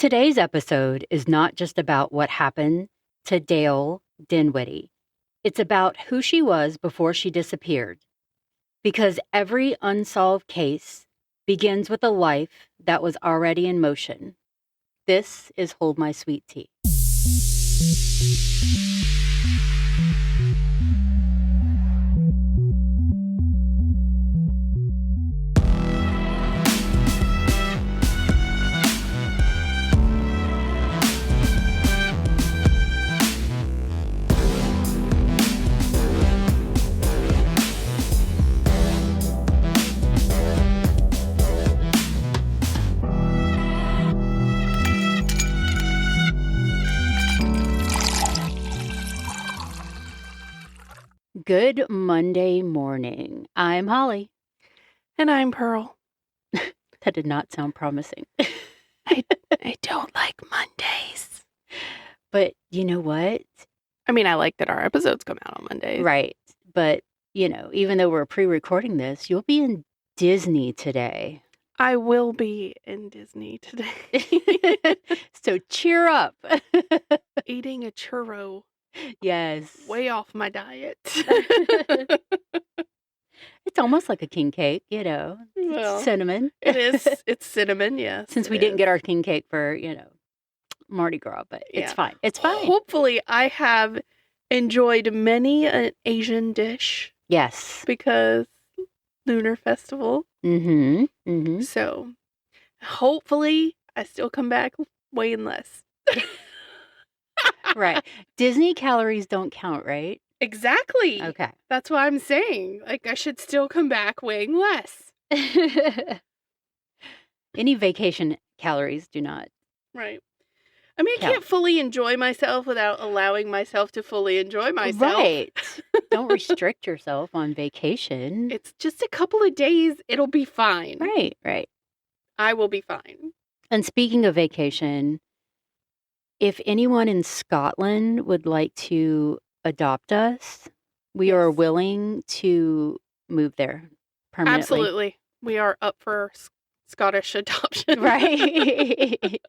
Today's episode is not just about what happened to Dail Dinwiddie. It's about who she was before she disappeared. Because every unsolved case begins with a life that was already in motion. This is Hold My Sweet Tea. Good Monday morning. I'm Holly. And I'm Pearl. That did not sound promising. I don't like Mondays. But you know what? I mean, I like that our episodes come out on Mondays. Right. But, even though we're pre-recording this, you'll be in Disney today. I will be in Disney today. So cheer up. Eating a churro. Yes. Way off my diet. It's almost like a king cake, Well, cinnamon. It is. It's cinnamon, yes. Since we didn't get our king cake for, Mardi Gras, but it's fine. It's fine. Hopefully I have enjoyed many an Asian dish. Yes. Because Lunar Festival. Mm-hmm. Mm-hmm. So hopefully I still come back weighing less. Right. Disney calories don't count, right? Exactly. Okay. That's what I'm saying. Like, I should still come back weighing less. Any vacation calories do not. Right. I mean, I can't fully enjoy myself without allowing myself to fully enjoy myself. Right. Don't restrict yourself on vacation. It's just a couple of days. It'll be fine. Right, right. I will be fine. And speaking of vacation, if anyone in Scotland would like to adopt us, we are willing to move there permanently. Absolutely. We are up for Scottish adoption. Right.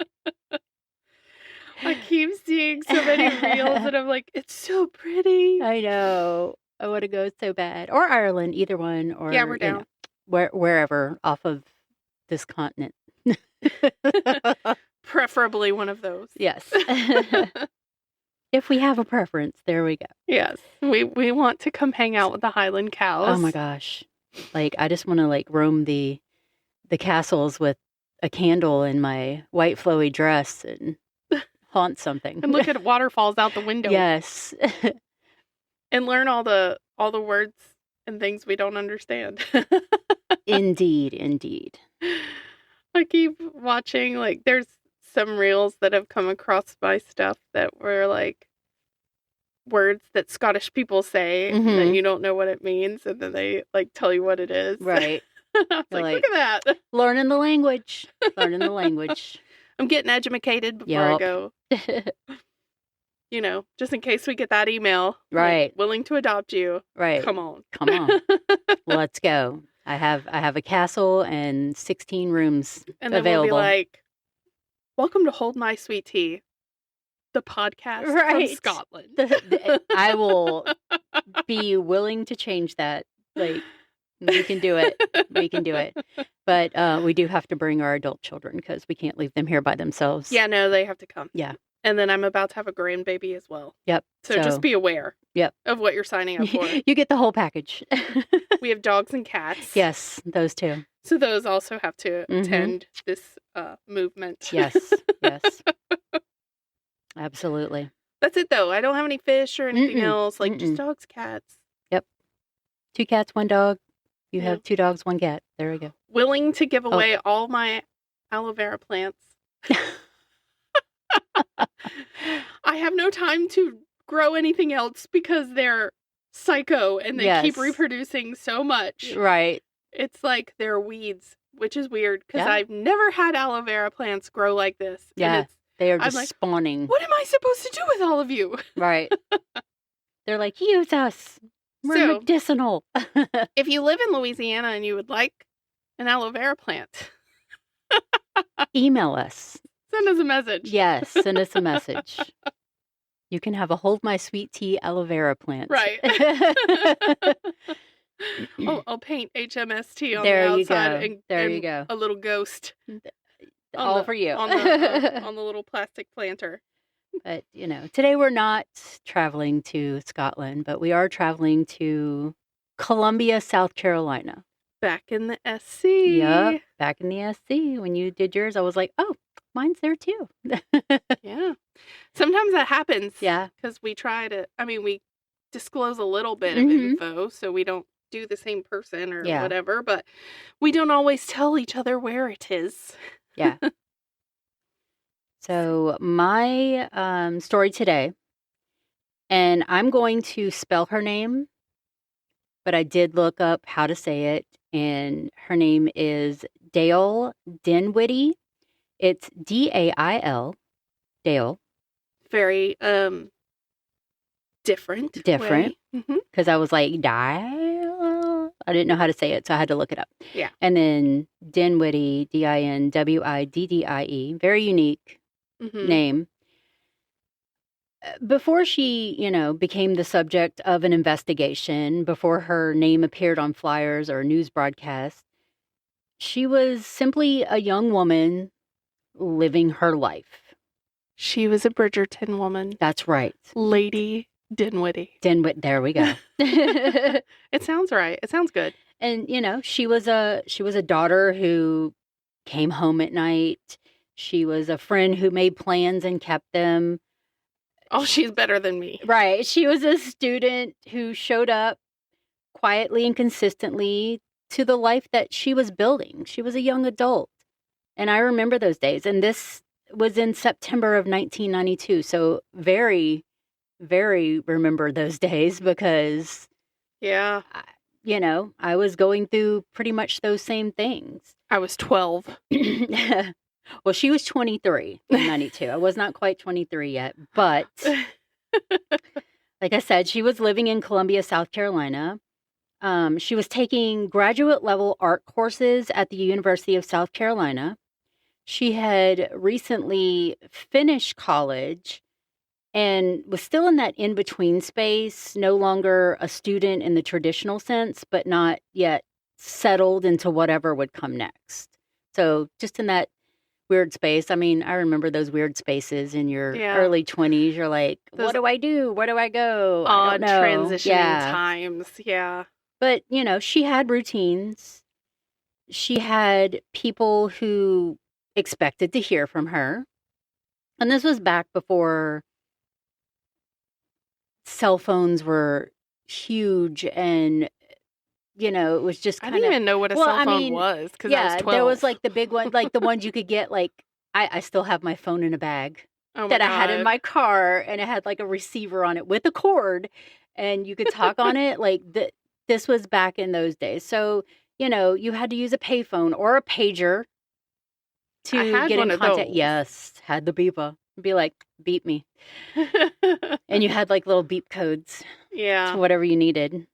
I keep seeing so many reels and I'm like, it's so pretty. I know. I want to go so bad. Or Ireland, either one. Or yeah, we're down. Wherever off of this continent. Preferably one of those. Yes. If we have a preference, there we go. Yes. We want to come hang out with the Highland cows. Oh my gosh. Like, I just want to roam the castles with a candle in my white flowy dress and haunt something. And look at waterfalls out the window. Yes. And learn all the words and things we don't understand. Indeed, indeed. I keep watching, there's some reels that have come across my stuff that were words that Scottish people say that you don't know what it means, and then they tell you what it is. Right. I was look at that. Learning the language. Learning the language. I'm getting educated before I go. Just in case we get that email. Right. Willing to adopt you. Right. Come on. Come on. Let's go. I have a castle and 16 rooms and then available. We'll be welcome to Hold My Sweet Tea, the podcast from Scotland. I will be willing to change that. We can do it. We can do it. But we do have to bring our adult children because we can't leave them here by themselves. Yeah, no, they have to come. Yeah. And then I'm about to have a grandbaby as well. Yep. So just be aware. Yep. Of what you're signing up for. You get the whole package. We have dogs and cats. Yes, those two. So those also have to attend this movement. Yes. Yes. Absolutely. That's it, though. I don't have any fish or anything else. Just dogs, cats. Yep. 2 cats, 1 dog. You have 2 dogs, 1 cat. There we go. Willing to give away all my aloe vera plants. I have no time to grow anything else because they're psycho and they keep reproducing so much. Right. It's like they're weeds, which is weird because I've never had aloe vera plants grow like this. Yeah. And they are just spawning. What am I supposed to do with all of you? Right. They're like, use us. We're medicinal. If you live in Louisiana and you would like an aloe vera plant, email us. Send us a message. Yes, send us a message. You can have a hold my sweet tea aloe vera plant. Right. I'll paint HMST on There the you outside go. There you go. a little ghost. All for you. On the little plastic planter. But, today we're not traveling to Scotland, but we are traveling to Columbia, South Carolina. Back in the SC. Yep, back in the SC. When you did yours, I was like, oh, mine's there too. Yeah. Sometimes that happens. Yeah. Because we disclose a little bit of info, so we don't do the same person or whatever, but we don't always tell each other where it is. Yeah. So my story today, and I'm going to spell her name, but I did look up how to say it, and her name is Dail Dinwiddie. It's Dail. Dail. Very different. Different. Because I was like, Dail. I didn't know how to say it, so I had to look it up. Yeah. And then Dinwiddie, Dinwiddie. Very unique name. Before she, became the subject of an investigation, before her name appeared on flyers or news broadcasts, she was simply a young woman living her life. She was a Bridgerton woman. That's right. Lady Dinwiddie. There we go. It sounds right. It sounds good. And, she was a daughter who came home at night. She was a friend who made plans and kept them. Oh, she's better than me. Right. She was a student who showed up quietly and consistently to the life that she was building. She was a young adult. And I remember those days. And this was in September of 1992. So very, very remember those days because, yeah, I was going through pretty much those same things. I was 12. Well, she was 23 in 92. I was not quite 23 yet, but like I said, she was living in Columbia, South Carolina. She was taking graduate level art courses at the University of South Carolina. She had recently finished college and was still in that in-between space, no longer a student in the traditional sense, but not yet settled into whatever would come next. So just in that weird space. I mean, I remember those weird spaces in your early 20s. You're like, what do I do? Where do I go? I don't know. Transitioning times. Yeah. But, she had routines. She had people who expected to hear from her. And this was back before cell phones were huge and it was just kind of... I didn't even know what a cell phone was because I was 12. There was like the big one, like the ones you could get, like, I still have my phone in a bag that I had in my car, and it had like a receiver on it with a cord, and you could talk on it. Like, this was back in those days. So, you had to use a payphone or a pager to get in contact. Yes, had the beeper. Be like, beep me. And you had like little beep codes. Yeah. To whatever you needed.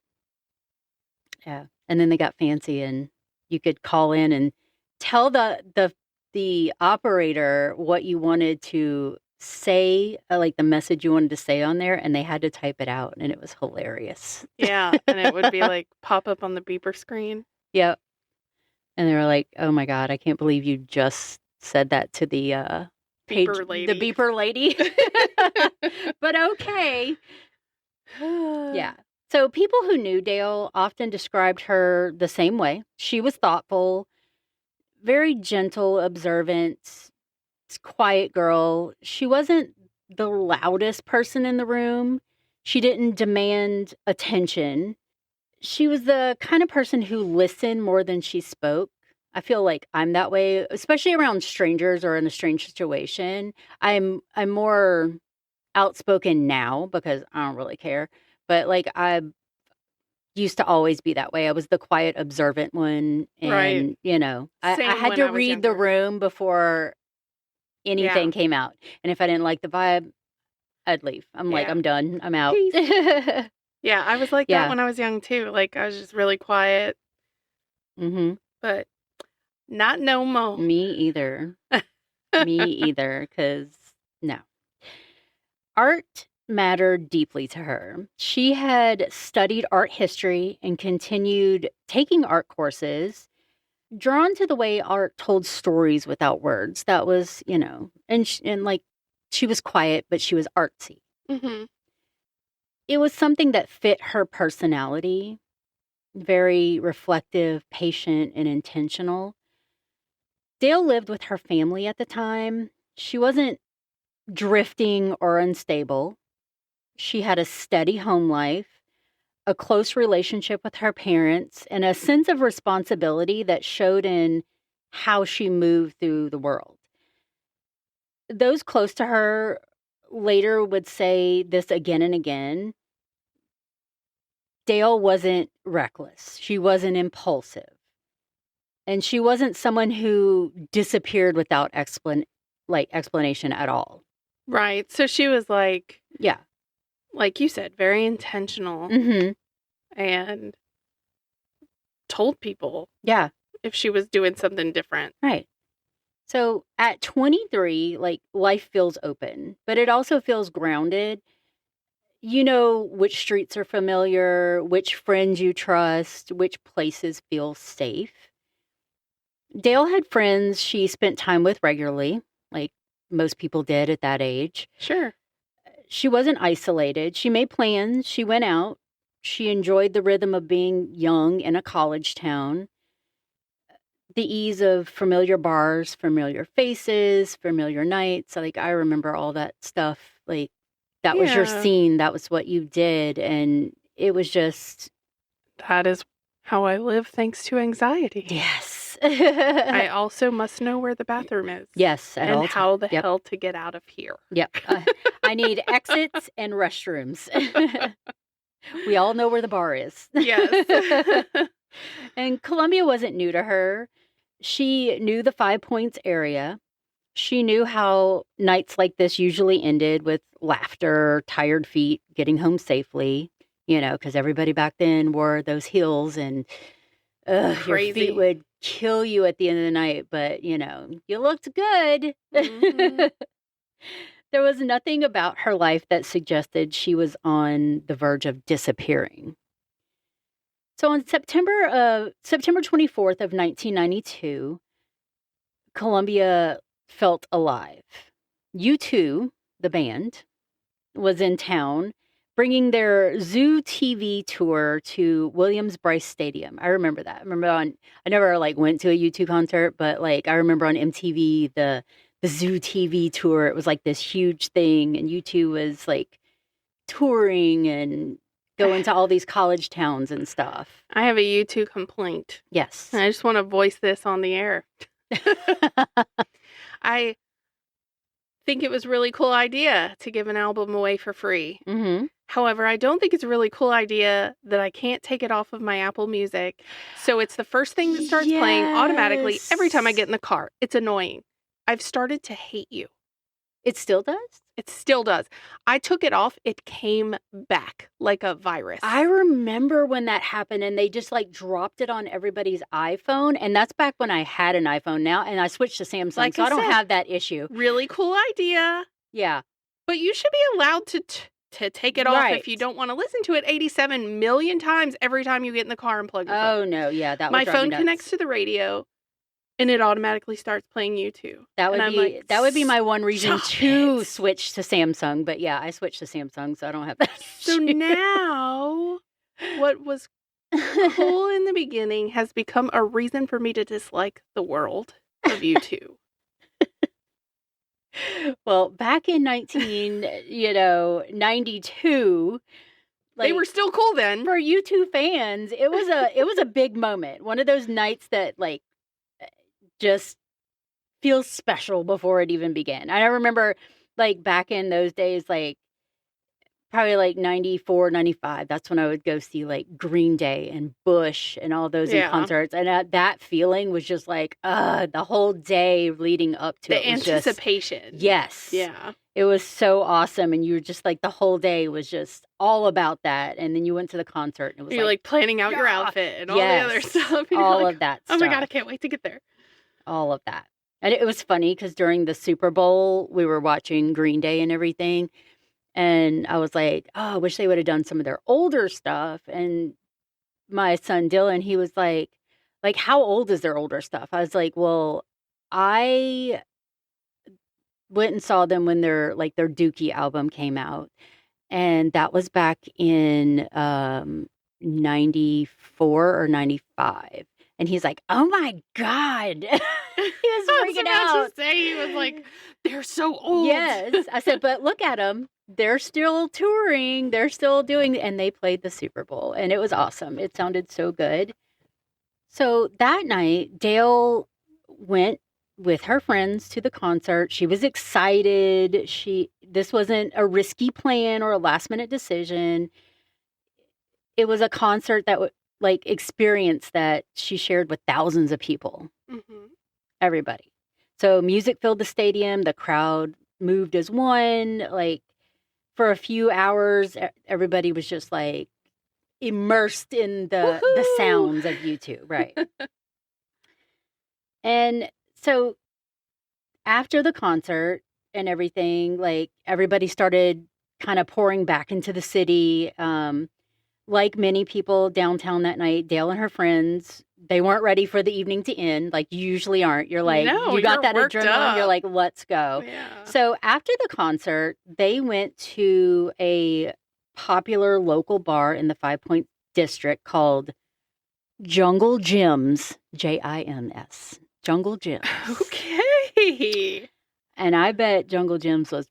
Yeah. And then they got fancy and you could call in and tell the operator what you wanted to say, like the message you wanted to say on there, and they had to type it out, and it was hilarious. Yeah. And it would be like pop up on the beeper screen. Yep. And they were like, oh my God, I can't believe you just said that to the beeper lady. The beeper lady. But okay. Yeah. So people who knew Dail often described her the same way. She was thoughtful, very gentle, observant, quiet girl. She wasn't the loudest person in the room. She didn't demand attention. She was the kind of person who listened more than she spoke. I feel like I'm that way, especially around strangers or in a strange situation. I'm more outspoken now because I don't really care. But like I used to always be that way. I was the quiet, observant one. And, right. I had to read the room before anything came out. And if I didn't like the vibe, I'd leave. I'm like, I'm done. I'm out. Yeah, I was like that when I was young too. Like I was just really quiet. Mm-hmm. But not no more. Me either. Me either, because no. Art mattered deeply to her. She had studied art history and continued taking art courses, drawn to the way art told stories without words. That was, and like she was quiet, but she was artsy. Mm-hmm. It was something that fit her personality, very reflective, patient, and intentional. Dail lived with her family at the time. She wasn't drifting or unstable. She had a steady home life, a close relationship with her parents, and a sense of responsibility that showed in how she moved through the world. Those close to her later would say this again and again. Dail wasn't reckless. She wasn't impulsive. And she wasn't someone who disappeared without explanation at all. Right. So she was like, Yeah. like you said, very intentional Mm-hmm. and told people Yeah. if she was doing something different. Right. So at 23, life feels open, but it also feels grounded. You know which streets are familiar, which friends you trust, which places feel safe. Dail had friends she spent time with regularly, like most people did at that age. Sure. She wasn't isolated. She made plans. She went out. She enjoyed the rhythm of being young in a college town. The ease of familiar bars, familiar faces, familiar nights. I remember all that stuff. That was your scene. That was what you did. And it was just... That is how I live thanks to anxiety. Yes. I also must know where the bathroom is. Yes. And how the hell to get out of here. Yep. I need exits and restrooms. We all know where the bar is. Yes. And Columbia wasn't new to her. She knew the 5 Points area. She knew how nights like this usually ended with laughter, tired feet, getting home safely, because everybody back then wore those heels and your feet would kill you at the end of the night. But, you looked good. Mm-hmm. There was nothing about her life that suggested she was on the verge of disappearing. So on September 24th of 1992, Columbia felt alive. U2, the band, was in town, bringing their Zoo TV tour to Williams-Brice Stadium. I remember that. I never went to a U2 concert, but I remember on MTV the Zoo TV tour. It was this huge thing, and U2 was touring and going to all these college towns and stuff. I have a U2 complaint. Yes. And I just want to voice this on the air. I think it was a really cool idea to give an album away for free. Mm-hmm. However, I don't think it's a really cool idea that I can't take it off of my Apple Music. So it's the first thing that starts playing automatically every time I get in the car. It's annoying. I've started to hate you. It still does? It still does. I took it off. It came back like a virus. I remember when that happened and they just dropped it on everybody's iPhone. And that's back when I had an iPhone now. And I switched to Samsung, so I don't have that issue. Really cool idea. Yeah. But you should be allowed to take it off if you don't want to listen to it 87 million times every time you get in the car and plug your phone. Oh, no. Yeah, that would My drive me phone nuts. connects to the radio. And it automatically starts playing U2. That would be my one reason to switch to Samsung. But yeah, I switched to Samsung, so I don't have that So issue. now, what was cool in the beginning has become a reason for me to dislike the world of U2. Well, back in 92, they were still cool then. For U2 fans, it was a big moment. One of those nights that just feels special before it even began. I remember back in those days, probably 94, 95, that's when I would go see Green Day and Bush and all those in concerts. And that feeling was just the whole day leading up to it. The anticipation. Yes. Yeah. It was so awesome. And you were just the whole day was just all about that. And then you went to the concert and it was you're planning out your outfit and all the other stuff. All of that stuff. Oh my God, I can't wait to get there. All of that. And it was funny because during the Super Bowl, we were watching Green Day and everything. And I was like, oh, I wish they would have done some of their older stuff. And my son Dylan, he was like, how old is their older stuff? I was like, well, I went and saw them when their Dookie album came out. And that was back in 94 or 95. And he's like, oh my God. He was freaking out. To say, he was like, they're so old. Yes. I said, but look at them. They're still touring. They're still doing, and they played the Super Bowl. And it was awesome. It sounded so good. So that night, Dail went with her friends to the concert. She was excited. This wasn't a risky plan or a last minute decision. It was a concert that experience that she shared with thousands of people. Mm-hmm. Everybody. So music filled the stadium. The crowd moved as one. For a few hours, everybody was just immersed in the sounds of U2, right? And so after the concert and everything, everybody started kind of pouring back into the city. Like many people downtown that night, Dail and her friends, they weren't ready for the evening to end. Like you usually aren't. You're like, no, you got that adrenaline. Up. You're like, let's go. Yeah. So after the concert, they went to a popular local bar in the 5 Point district called Jungle Gyms, Jims. Jungle Gyms. Okay. And I bet Jungle Gyms was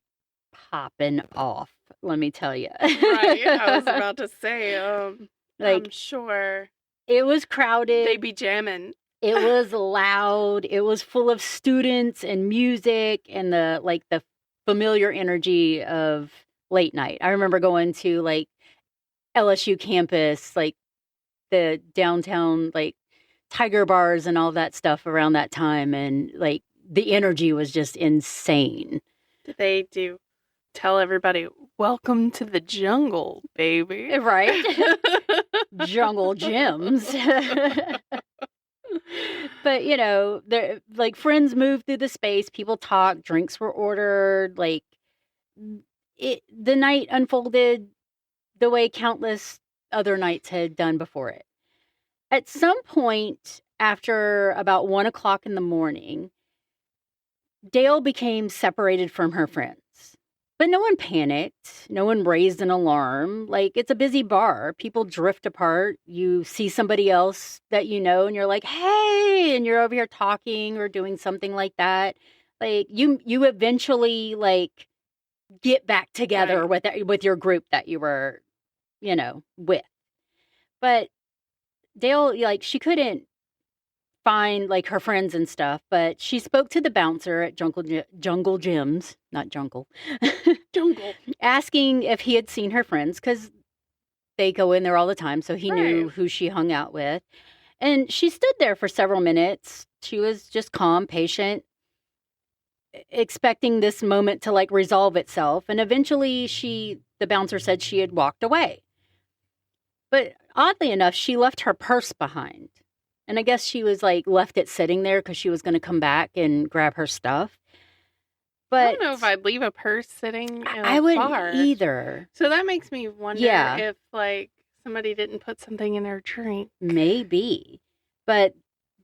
popping off, let me tell you. Right. I was about to say, I'm sure. It was crowded. They be jamming. It was loud. It was full of students and music and the familiar energy of late night. I remember going to LSU campus, the downtown Tiger bars and all that stuff around that time, and the energy was just insane. Did they tell everybody, welcome to the jungle, baby? Right? Jungle Gyms. But, friends moved through the space. People talked. Drinks were ordered. The night unfolded the way countless other nights had done before it. At some point after about 1 o'clock in the morning, Dail became separated from her friends. But no one panicked. No one raised an alarm. It's a busy bar. People drift apart. You see somebody else that you know, and you're like, hey, and you're over here talking or doing something like that. You eventually, get back together with your group that you were, with. But Dail, she couldn't find her friends and stuff, but she spoke to the bouncer at Jungle Gyms, not Jungle, Jungle, asking if he had seen her friends because they go in there all the time, so he knew who she hung out with. And she stood there for several minutes. She was just calm, patient, expecting this moment to resolve itself. And eventually the bouncer said she had walked away. But oddly enough, she left her purse behind. And I guess she was left it sitting there because she was going to come back and grab her stuff. But I don't know if I'd leave a purse sitting in a bar. I wouldn't either. So that makes me wonder if somebody didn't put something in their drink. Maybe. But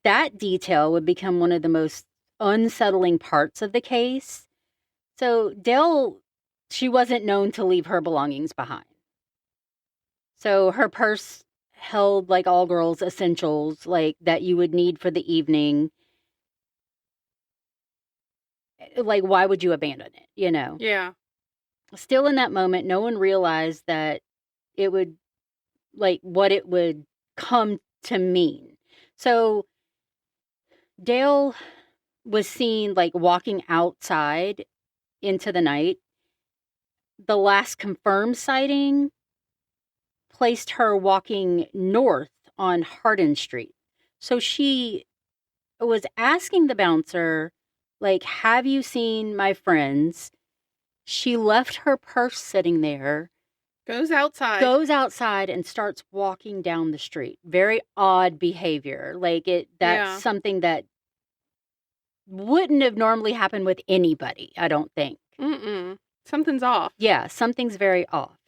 that detail would become one of the most unsettling parts of the case. So Dail, she wasn't known to leave her belongings behind. So her purse held all girls' essentials that you would need for the evening. Why would you abandon it, Yeah. Still in that moment, no one realized that it would, what it would come to mean. So Dail was seen, walking outside into the night. The last confirmed sighting placed her walking north on Harden Street. So she was asking the bouncer, have you seen my friends? She left her purse sitting there. Goes outside and starts walking down the street. Very odd behavior. That's something that wouldn't have normally happened with anybody, I don't think. Something's off. Yeah, something's very off.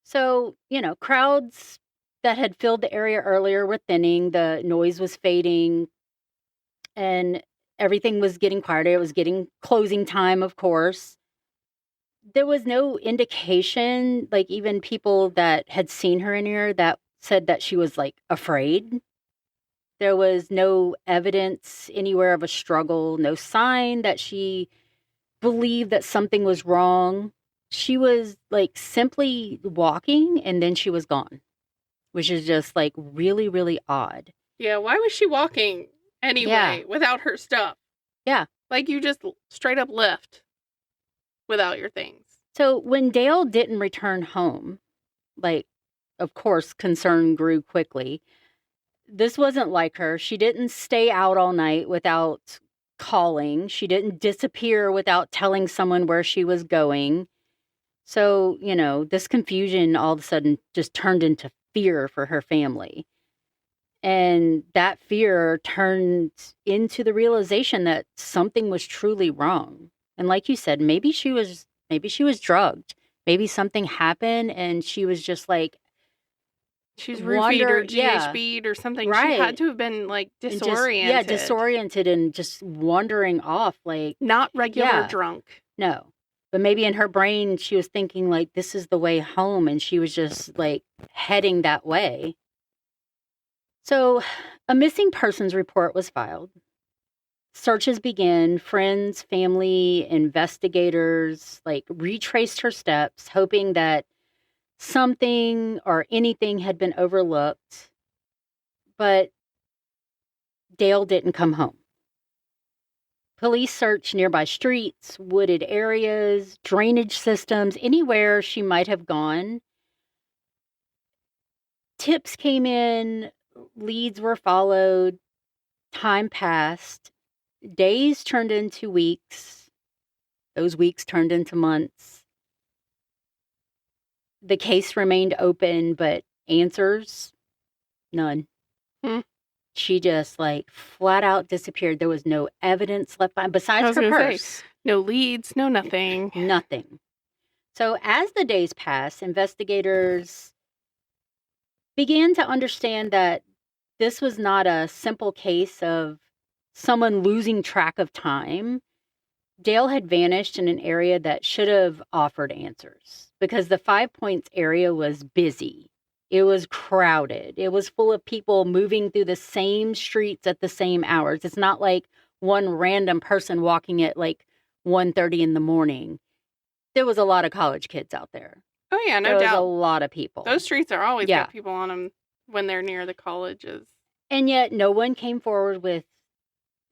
So, crowds that had filled the area earlier were thinning, the noise was fading, and everything was getting quieter. It was getting closing time, of course. There was no indication, like even people that had seen her in here that said that she was like afraid. There was no evidence anywhere of a struggle, no sign that she believed that something was wrong. She was like simply walking and then she was gone, which is just like really, really odd. Yeah, why was she walking anyway without her stuff? Yeah. Like you just straight up left without your things. So when Dail didn't return home, like, of course, concern grew quickly. This wasn't like her. She didn't stay out all night without calling. She didn't disappear without telling someone where she was going. So, this confusion all of a sudden just turned into fear for her family. And that fear turned into the realization that something was truly wrong. And like you said, maybe she was drugged. Maybe something happened and she was just like, she's roofied or GHB'd or something. Right. She had to have been like disoriented. Disoriented and just wandering off, like not regular drunk. No. But maybe in her brain she was thinking like this is the way home and she was just like heading that way. So a missing persons report was filed. Searches began. Friends, family, investigators like retraced her steps, hoping that something or anything had been overlooked. But Dail didn't come home. Police searched nearby streets, wooded areas, drainage systems, anywhere she might have gone. Tips came in, leads were followed, time passed. Days turned into weeks. Those weeks turned into months. The case remained open, but answers, none. She just like flat out disappeared. There was no evidence left behind besides her purse. No leads, no nothing. Nothing. So as the days passed, investigators began to understand that this was not a simple case of someone losing track of time. Dail had vanished in an area that should have offered answers because the 5 Points area was busy. It was crowded. It was full of people moving through the same streets at the same hours. It's not like one random person walking at like 1:30 in the morning. There was a lot of college kids out there. Oh, yeah, no doubt. There was a lot of people. Those streets are always got people on them when they're near the colleges. And yet no one came forward with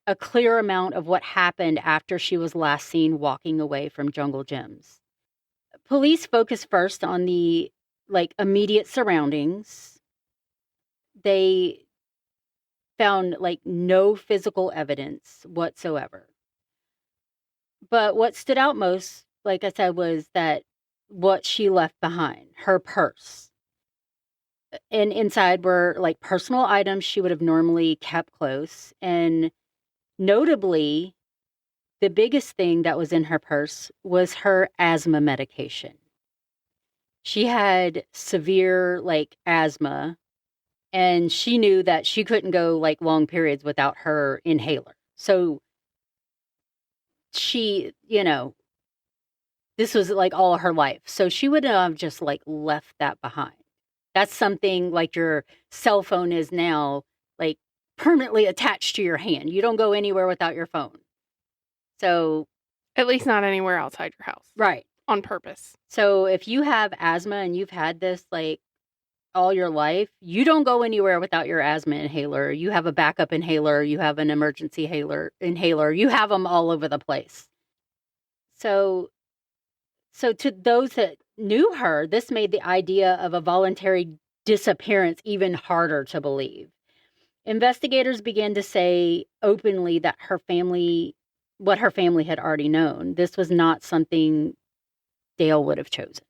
a clear amount of what happened after she was last seen walking away from Jungle Gyms. Police focused first on the immediate surroundings. They found no physical evidence whatsoever. But what stood out most, like I said, was that what she left behind, her purse. And inside were personal items she would have normally kept close. And notably, the biggest thing that was in her purse was her asthma medication. She had severe asthma, and she knew that she couldn't go long periods without her inhaler. So she, this was all her life. So she would have just left that behind. That's something like your cell phone is now permanently attached to your hand. You don't go anywhere without your phone. So at least not anywhere outside your house. Right. On purpose. So if you have asthma and you've had this all your life, you don't go anywhere without your asthma inhaler. You have a backup inhaler. You have an emergency inhaler. You have them all over the place. So to those that knew her, this made the idea of a voluntary disappearance even harder to believe. Investigators began to say openly that what her family had already known. This was not something Dail would have chosen.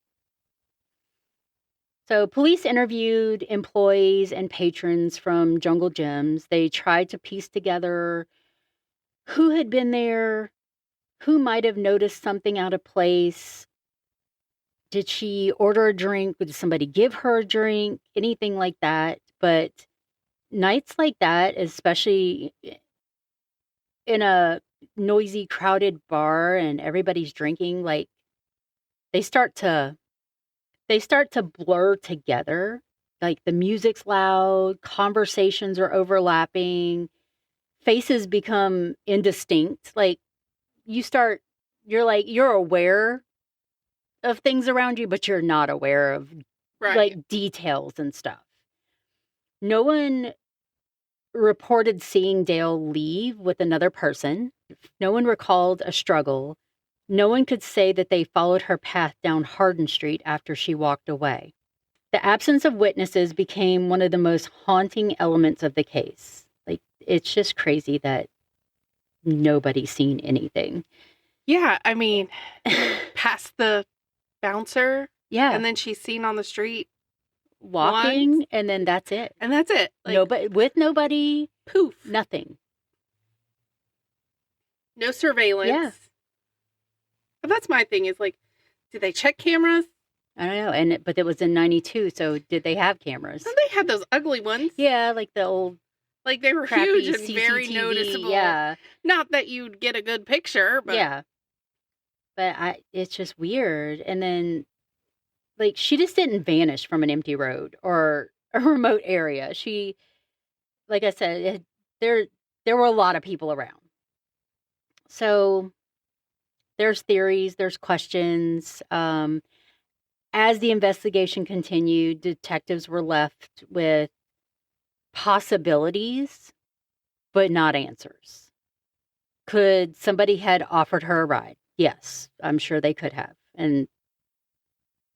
So police interviewed employees and patrons from Jungle Gyms. They tried to piece together who had been there, who might have noticed something out of place. Did she order a drink? Did somebody give her a drink? Anything like that. But nights like that, especially in a noisy, crowded bar and everybody's drinking, like they start to blur together. Like the music's loud, conversations are overlapping, faces become indistinct. Like you're aware of things around you, but you're not aware of like details and stuff. No one reported seeing Dail leave with another person. No one recalled a struggle. No one could say that they followed her path down Harden Street after she walked away. The absence of witnesses became one of the most haunting elements of the case. Like, it's just crazy that nobody's seen anything. Yeah, I mean, past the bouncer. Yeah. And then she's seen on the street. Walking, once, and then that's it. And that's it. Like, nobody, poof. Nothing. No surveillance. Yeah. But that's my thing is, like, did they check cameras? I don't know. But it was in 92, so did they have cameras? And they had those ugly ones. Yeah, like the old... Like, they were huge and CCTV, very noticeable. Yeah. Not that you'd get a good picture, but... Yeah. But it's just weird. And then, like, she just didn't vanish from an empty road or a remote area. She, like I said, there were a lot of people around. So there's theories, there's questions. As the investigation continued, detectives were left with possibilities, but not answers. Could somebody had offered her a ride? Yes, I'm sure they could have. And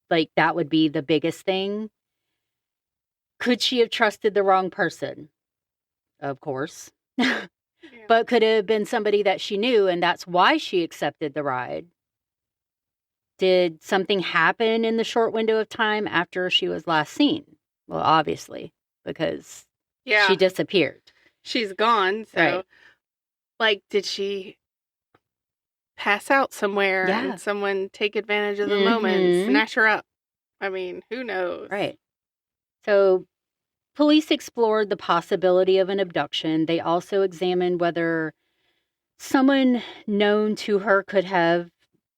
like, that would be the biggest thing. Could she have trusted the wrong person? Of course. Yeah. But could it have been somebody that she knew, and that's why she accepted the ride? Did something happen in the short window of time after she was last seen? Well, obviously, because she disappeared. She's gone, so... Right. Like, did she pass out somewhere and someone take advantage of the moment and snatch her up? I mean, who knows? Right. So police explored the possibility of an abduction. They also examined whether someone known to her could have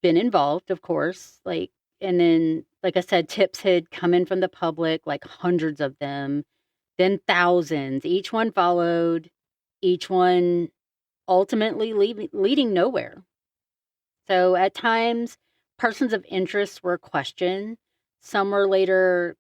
been involved, of course. And then, like I said, tips had come in from the public, like hundreds of them, then thousands. Each one followed, each one ultimately leading nowhere. So at times, persons of interest were questioned. Some were later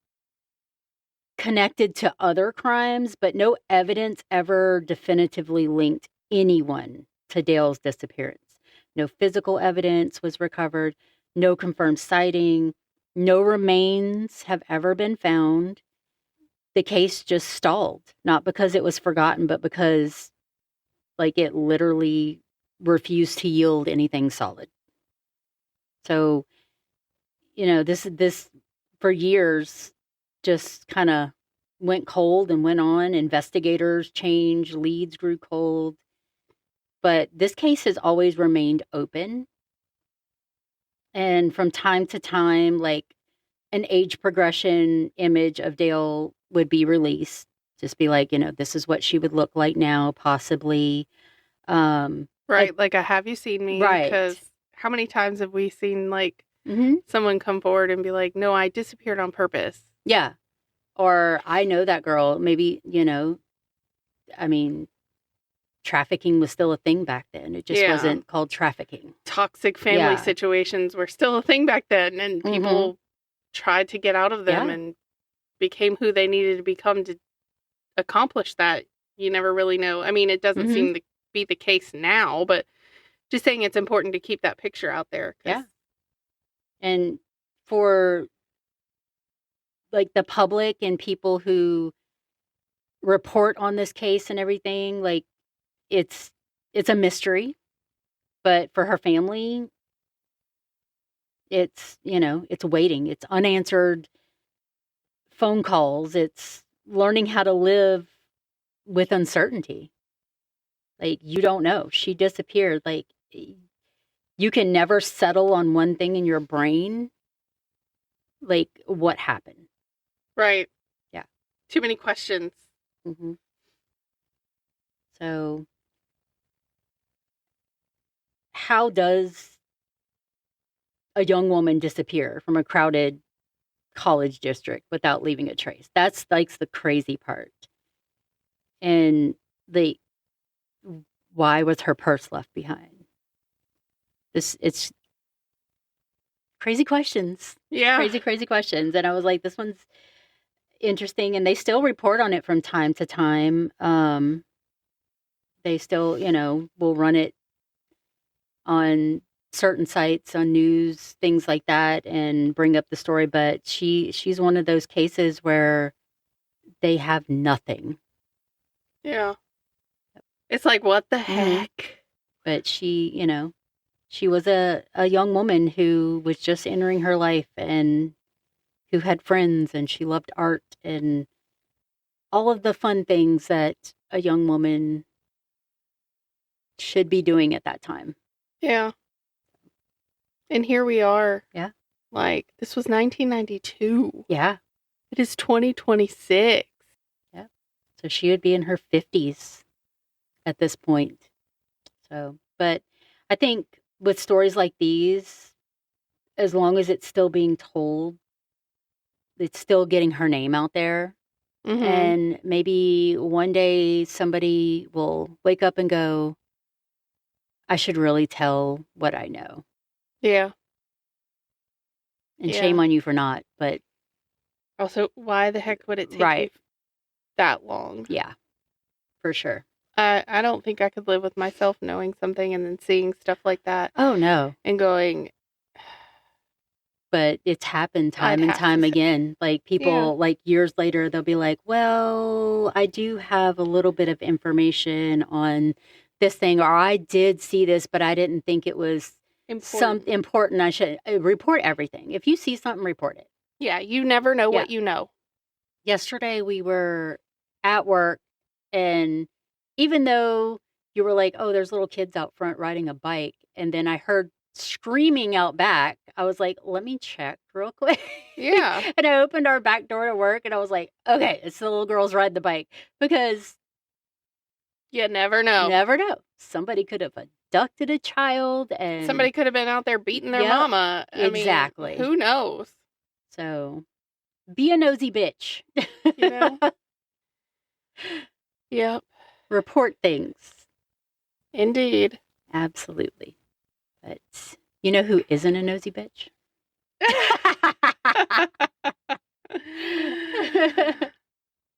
connected to other crimes, but no evidence ever definitively linked anyone to Dail's disappearance. No physical evidence was recovered, no confirmed sighting, no remains have ever been found. The case just stalled, not because it was forgotten, but because like it literally refused to yield anything solid. So, this for years just kind of went cold and went on. Investigators changed, leads grew cold. But this case has always remained open. And from time to time, like an age progression image of Dail would be released. Just be like, this is what she would look like now, possibly. Right, like a Have You Seen Me? Right. Because how many times have we seen, like, someone come forward and be like, no, I disappeared on purpose. Yeah. Or I know that girl. Maybe, I mean, trafficking was still a thing back then. It just wasn't called trafficking. Toxic family situations were still a thing back then, and people tried to get out of them and became who they needed to become to accomplish that. You never really know. I mean, it doesn't seem to be the case now, but just saying it's important to keep that picture out there. Yeah. And for like the public and people who report on this case and everything, like it's a mystery, but for her family, it's, it's waiting. It's unanswered phone calls. It's learning how to live with uncertainty. Like, you don't know. She disappeared. Like, you can never settle on one thing in your brain. Like, what happened? Right. Yeah. Too many questions. Mm-hmm. So, how does a young woman disappear from a crowded college district without leaving a trace? That's like the crazy part. And why was her purse left behind? It's crazy questions. Yeah. Crazy questions. And I was like, this one's interesting. And they still report on it from time to time. They still, will run it on certain sites, on news, things like that, and bring up the story. But she's one of those cases where they have nothing. Yeah. It's like, what the heck? But she was a young woman who was just entering her life and who had friends, and she loved art and all of the fun things that a young woman should be doing at that time. Yeah. And here we are. Yeah. Like, this was 1992. Yeah. It is 2026. Yeah. So she would be in her 50s at this point. So, but I think with stories like these, as long as it's still being told, it's still getting her name out there. Mm-hmm. And maybe one day somebody will wake up and go, I should really tell what I know. Yeah. And shame on you for not, but... Also, why the heck would it take you that long? Yeah, for sure. I don't think I could live with myself knowing something and then seeing stuff like that. Oh, no. And going... But it's happened time and time again. Like, people, like, years later, they'll be like, well, I do have a little bit of information on this thing, or I did see this, but I didn't think it was important. I should report everything. If you see something, report it. Yeah, you never know what you know. Yesterday, we were at work, and even though you were like, oh, there's little kids out front riding a bike, and then I heard screaming out back, I was like, let me check real quick. Yeah. And I opened our back door to work, and I was like, okay, it's the little girls ride the bike, because you never know. Never know. Somebody could have abducted a child, and somebody could have been out there beating their mama. Exactly. I mean, who knows? So, be a nosy bitch. You know? Yep. Report things. Indeed. Absolutely. But you know who isn't a nosy bitch?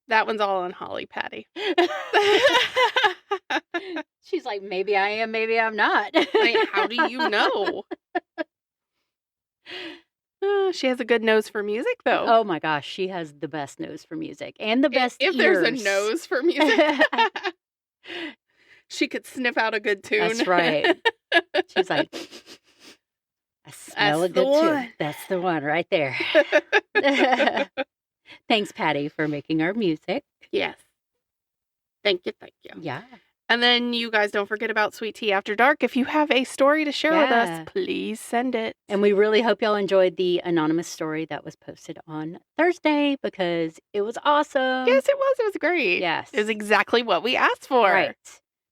That one's all on Holly, Patty. She's like, maybe I am, maybe I'm not. Like, how do you know? She has a good nose for music, though. Oh my gosh, she has the best nose for music and the best ears. If there's a nose for music, she could sniff out a good tune. That's right. She's like, I smell a good tune. That's the one right there. Thanks, Patty, for making our music. Yes. Thank you. Yeah. And then you guys don't forget about Sweet Tea After Dark. If you have a story to share with us, please send it. And we really hope y'all enjoyed the anonymous story that was posted on Thursday, because it was awesome. Yes, it was. It was great. Yes. It was exactly what we asked for. Right.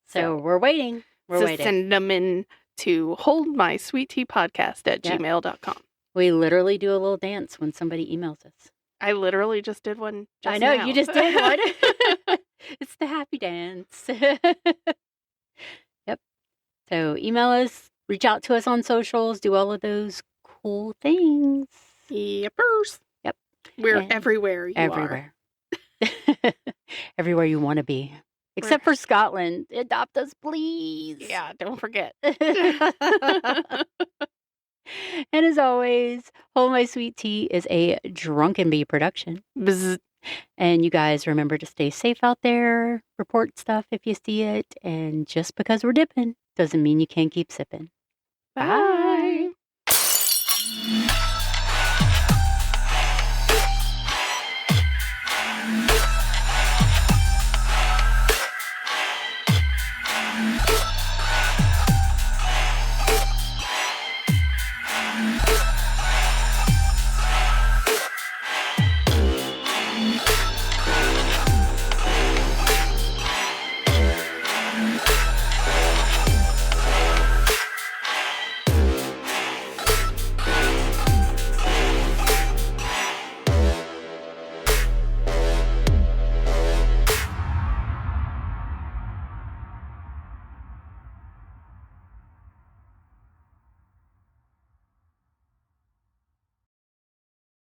So we're waiting. We're waiting. Send them in to holdmysweetteapodcast@gmail.com. We literally do a little dance when somebody emails us. I literally just did one just I know, now. you just did one. It's the happy dance. Yep. So email us, reach out to us on socials, do all of those cool things. Yepers. Yep. We're everywhere you are. Everywhere you want to be. Except for Scotland. Adopt us, please. Yeah, don't forget. And as always, Hold My Sweet Tea is a Drunken Bee production. Bzz. And you guys remember to stay safe out there, report stuff if you see it, and just because we're dipping doesn't mean you can't keep sipping. Bye.